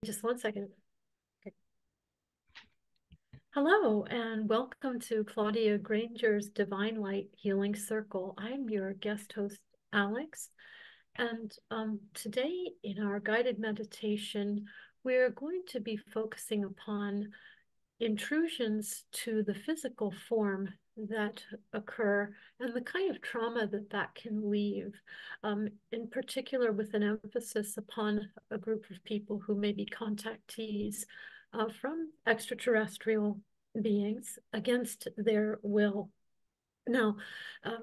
Just one second. Okay. Hello, and welcome to Claudia Granger's Divine Light Healing Circle. I'm your guest host, Alex. And today in our guided meditation, we're going to be focusing upon intrusions to the physical form that occur and the kind of trauma that that can leave, in particular with an emphasis upon a group of people who may be contactees from extraterrestrial beings against their will. Now,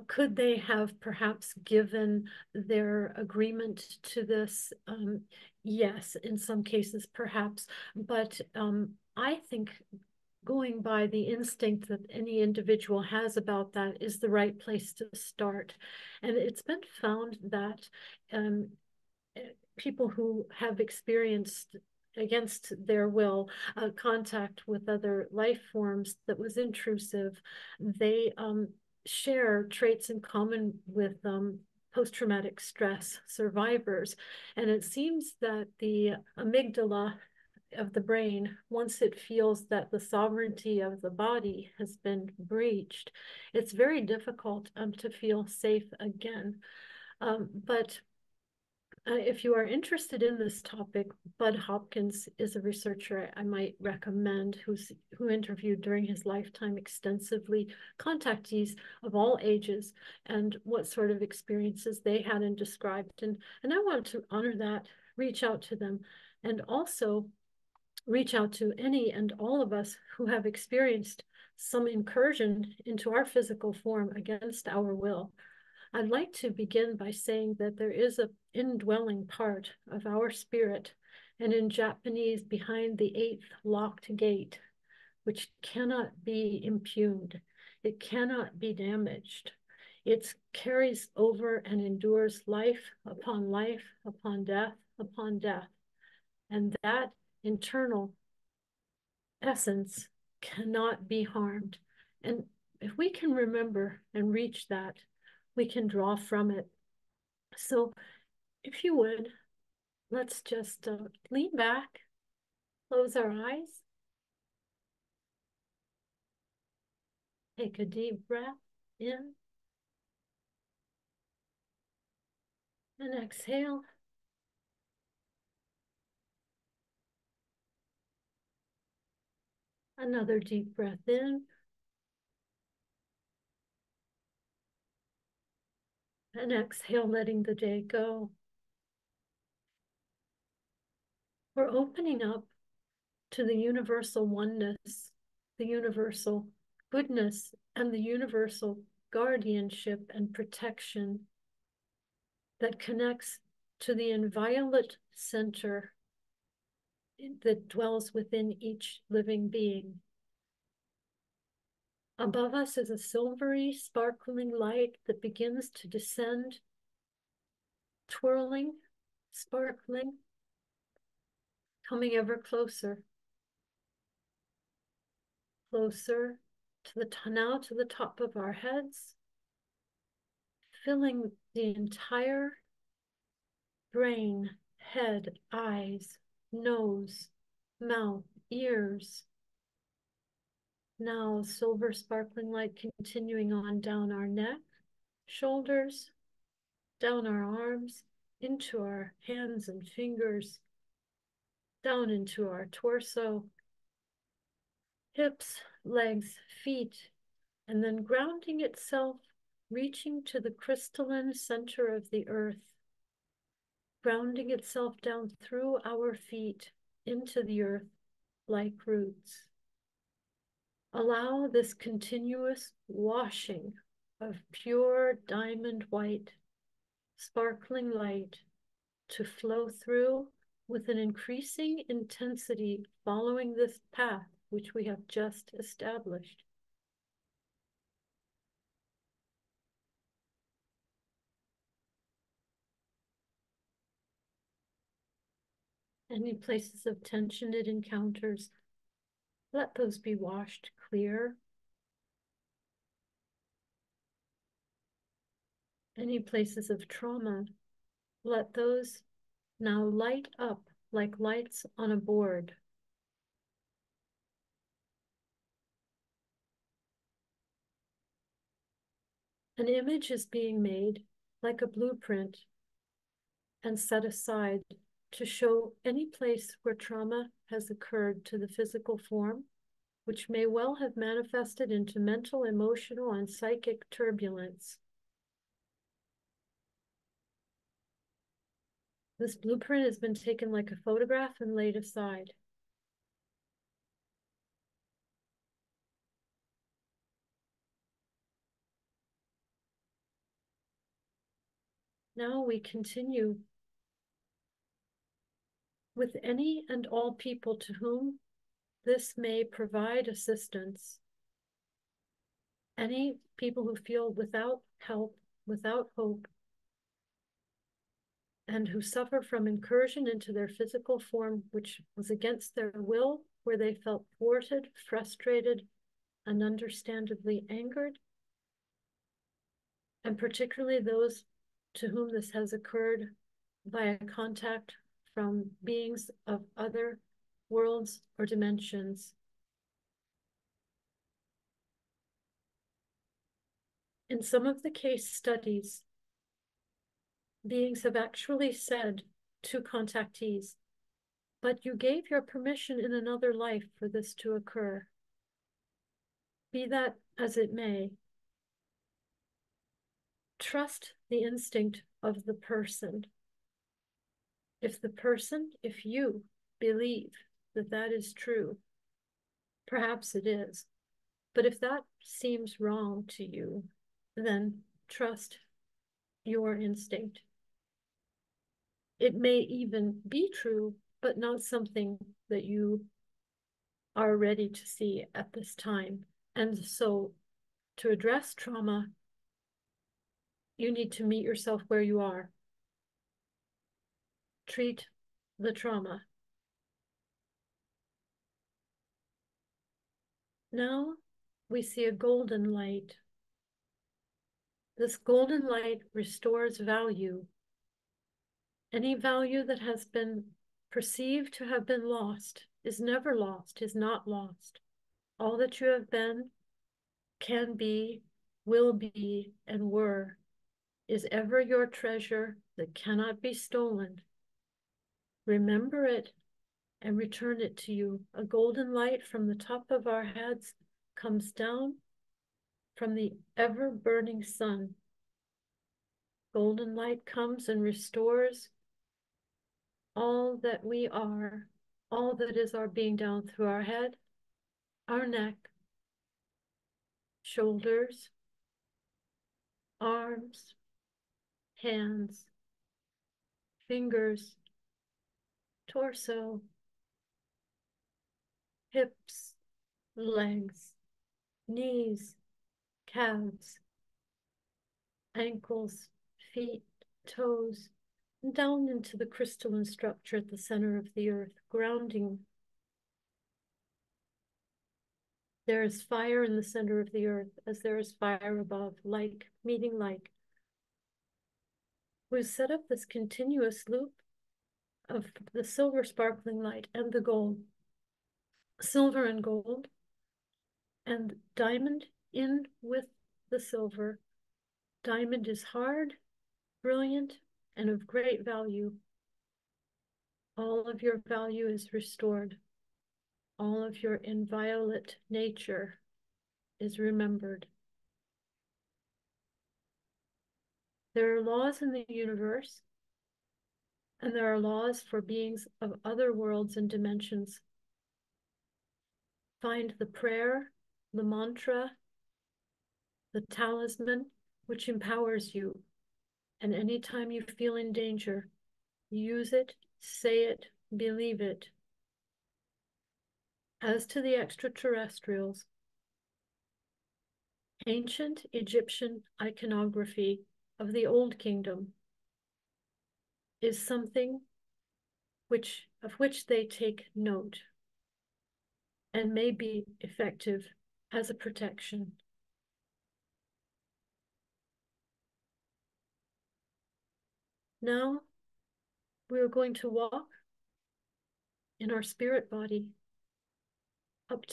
could they have perhaps given their agreement to this? Yes, in some cases, perhaps. But I think going by the instinct that any individual has about that is the right place to start. And it's been found that people who have experienced against their will contact with other life forms that was intrusive, they share traits in common with post-traumatic stress survivors. And it seems that the amygdala of the brain, once it feels that the sovereignty of the body has been breached, it's very difficult to feel safe again. But if you are interested in this topic, Bud Hopkins is a researcher I might recommend who interviewed during his lifetime extensively contactees of all ages and what sort of experiences they had and described. And I want to honor that, reach out to them, and also reach out to any and all of us who have experienced some incursion into our physical form against our will. I'd like to begin by saying that there is an indwelling part of our spirit, and in Japanese, behind the eighth locked gate, which cannot be impugned. It cannot be damaged. It carries over and endures life upon death upon death. And that internal essence cannot be harmed. And if we can remember and reach that, we can draw from it. So if you would, let's just lean back, close our eyes, take a deep breath in, and exhale. Another deep breath in, and exhale, letting the day go. We're opening up to the universal oneness, the universal goodness, and the universal guardianship and protection that connects to the inviolate center that dwells within each living being. Above us is a silvery, sparkling light that begins to descend, twirling, sparkling, coming ever closer, closer to now to the top of our heads, filling the entire brain, head, eyes, nose, mouth, ears. Now, silver sparkling light continuing on down our neck, shoulders, down our arms, into our hands and fingers, down into our torso, hips, legs, feet, and then grounding itself, reaching to the crystalline center of the earth, grounding itself down through our feet into the earth like roots. Allow this continuous washing of pure diamond white, sparkling light to flow through with an increasing intensity following this path which we have just established. Any places of tension it encounters, let those be washed clear. Any places of trauma, let those now light up like lights on a board. An image is being made like a blueprint and set aside to show any place where trauma has occurred to the physical form, which may well have manifested into mental, emotional, and psychic turbulence. This blueprint has been taken like a photograph and laid aside. Now we continue with any and all people to whom this may provide assistance. Any people who feel without help, without hope, and who suffer from incursion into their physical form, which was against their will, where they felt thwarted, frustrated, and understandably angered, and particularly those to whom this has occurred via contact from beings of other worlds or dimensions. In some of the case studies, beings have actually said to contactees, but you gave your permission in another life for this to occur. Be that as it may, trust the instinct of the person. If you believe that that is true, perhaps it is. But if that seems wrong to you, then trust your instinct. It may even be true, but not something that you are ready to see at this time. And so to address trauma, you need to meet yourself where you are. Treat the trauma. Now we see a golden light. This golden light restores value. Any value that has been perceived to have been lost is never lost, is not lost. All that you have been, can be, will be, and were is ever your treasure that cannot be stolen. Remember it and return it to you. A golden light from the top of our heads comes down from the ever-burning sun. Golden light comes and restores all that we are, all that is our being down through our head, our neck, shoulders, arms, hands, fingers, torso, hips, legs, knees, calves, ankles, feet, toes, down into the crystalline structure at the center of the earth, grounding. There is fire in the center of the earth as there is fire above, like meeting like. We've set up this continuous loop of the silver sparkling light and the gold, silver and gold, and diamond in with the silver. Diamond is hard, brilliant, and of great value. All of your value is restored. All of your inviolate nature is remembered. There are laws in the universe, and there are laws for beings of other worlds and dimensions. Find the prayer, the mantra, the talisman, which empowers you. And anytime you feel in danger, use it, say it, believe it. As to the extraterrestrials, ancient Egyptian iconography of the Old Kingdom is something of which they take note and may be effective as a protection. Now we are going to walk in our spirit body up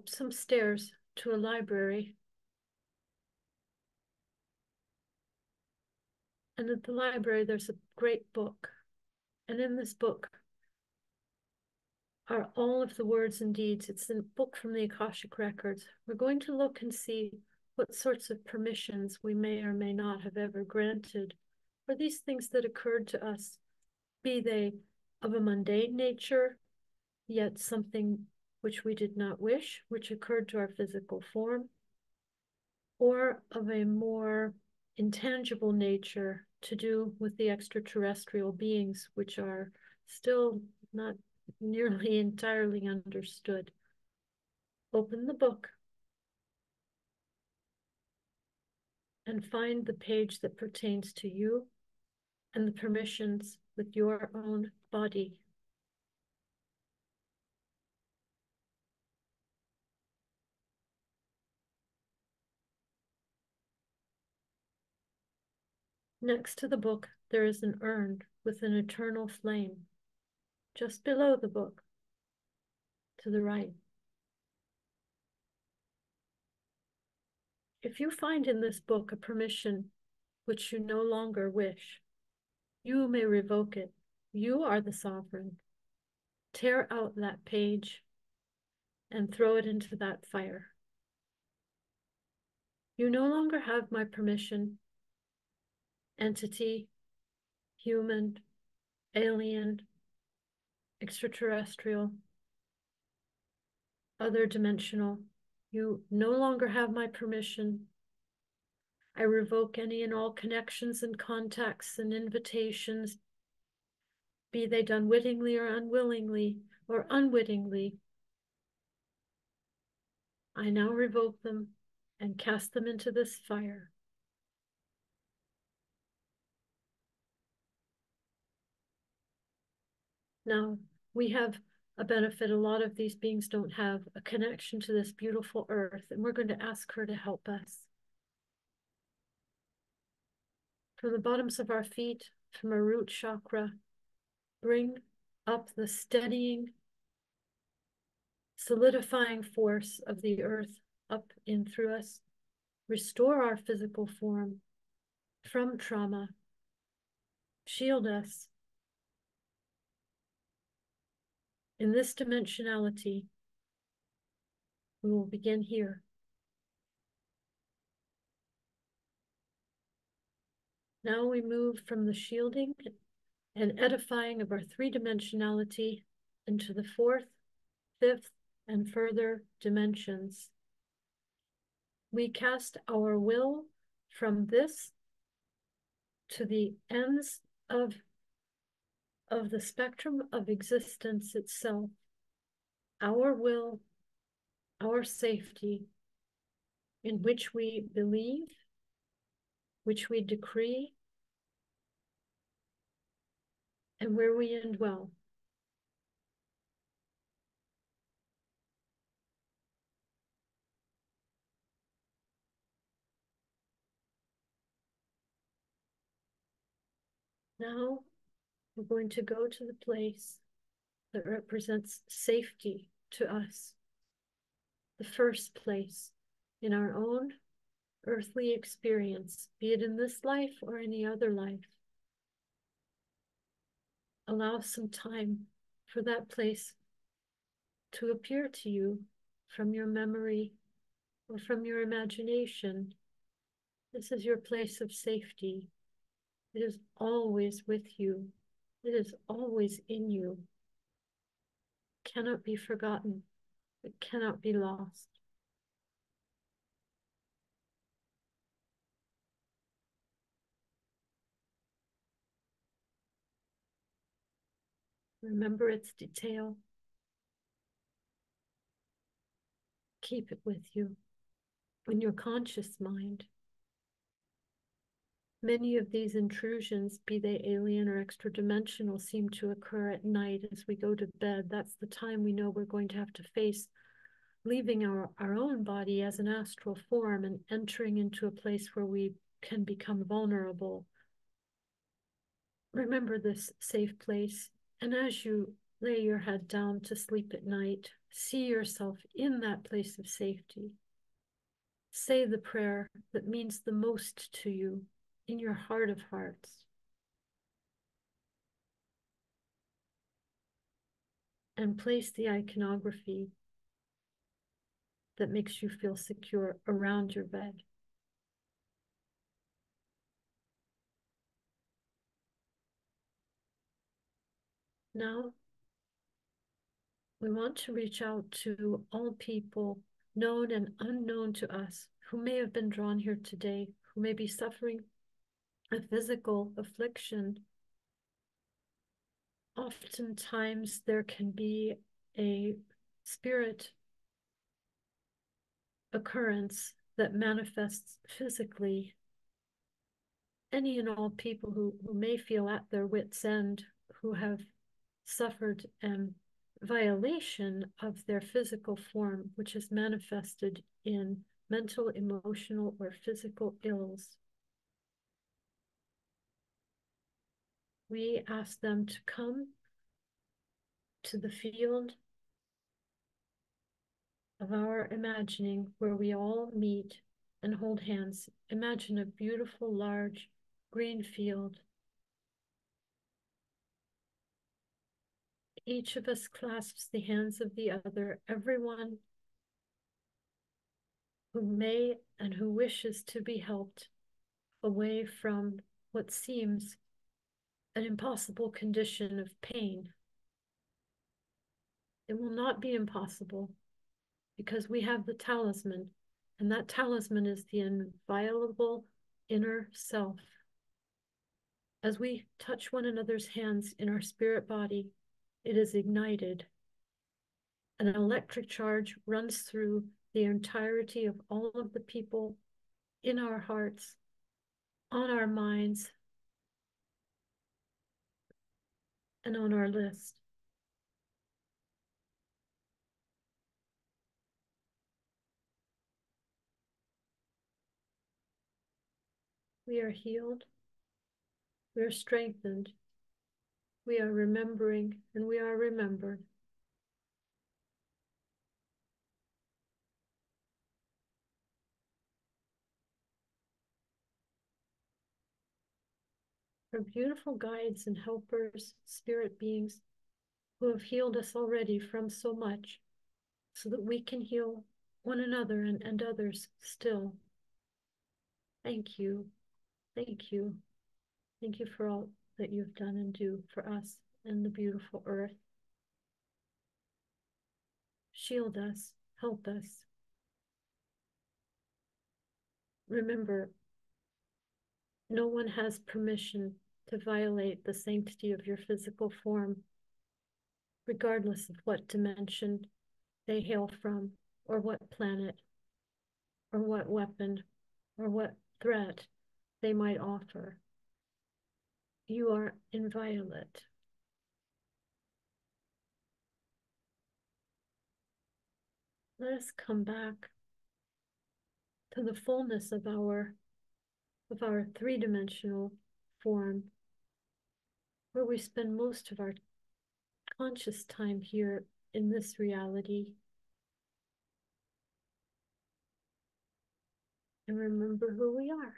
some stairs to a library. And at the library, there's a great book. And in this book are all of the words and deeds. It's a book from the Akashic Records. We're going to look and see what sorts of permissions we may or may not have ever granted for these things that occurred to us, be they of a mundane nature, yet something which we did not wish, which occurred to our physical form, or of a more intangible nature to do with the extraterrestrial beings, which are still not nearly entirely understood. Open the book and find the page that pertains to you and the permissions with your own body. Next to the book, there is an urn with an eternal flame. Just below the book, to the right. If you find in this book a permission which you no longer wish, you may revoke it. You are the sovereign. Tear out that page and throw it into that fire. You no longer have my permission, entity, human, alien, extraterrestrial, other dimensional. You no longer have my permission. I revoke any and all connections and contacts and invitations, be they done wittingly or unwillingly or unwittingly. I now revoke them and cast them into this fire. Now, we have a benefit a lot of these beings don't have, a connection to this beautiful earth, and we're going to ask her to help us. From the bottoms of our feet, from our root chakra, bring up the steadying, solidifying force of the earth up in through us. Restore our physical form from trauma. Shield us. In this dimensionality, we will begin here. Now we move from the shielding and edifying of our three-dimensionality into the fourth, fifth, and further dimensions. We cast our will from this to the ends of the spectrum of existence itself. Our will, our safety, in which we believe, which we decree, and where we indwell. Now we're going to go to the place that represents safety to us, the first place in our own earthly experience, be it in this life or any other life. Allow some time for that place to appear to you from your memory or from your imagination. This is your place of safety. It is always with you. It is always in you. It cannot be forgotten. It cannot be lost. Remember its detail. Keep it with you in your conscious mind. Many of these intrusions, be they alien or extra-dimensional, seem to occur at night as we go to bed. That's the time we know we're going to have to face leaving our own body as an astral form and entering into a place where we can become vulnerable. Remember this safe place, and as you Lay your head down to sleep at night. See yourself in that place of safety. Say the prayer that means the most to you in your heart of hearts. And place the iconography that makes you feel secure around your bed. Now, we want to reach out to all people, known and unknown to us, who may have been drawn here today, who may be suffering a physical affliction. Oftentimes, there can be a spirit occurrence that manifests physically. Any and all people who may feel at their wits' end, who have suffered violation of their physical form, which is manifested in mental, emotional, or physical ills. We ask them to come to the field of our imagining where we all meet and hold hands. Imagine a beautiful, large green field. Each of us clasps the hands of the other, everyone who may and who wishes to be helped away from what seems an impossible condition of pain. It will not be impossible because we have the talisman, and that talisman is the inviolable inner self. As we touch one another's hands in our spirit body, it is ignited. An electric charge runs through the entirety of all of the people in our hearts, on our minds, and on our list. We are healed, we are strengthened, we are remembering, and we are remembered. Our beautiful guides and helpers, spirit beings, who have healed us already from so much, so that we can heal one another and others still. Thank you. Thank you. Thank you for all that you've done and do for us and the beautiful earth. Shield us, help us. Remember, no one has permission to violate the sanctity of your physical form, regardless of what dimension they hail from, or what planet, or what weapon, or what threat they might offer. You are inviolate. Let us come back to the fullness of our three-dimensional form, where we spend most of our conscious time here in this reality. And remember who we are.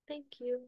Thank you.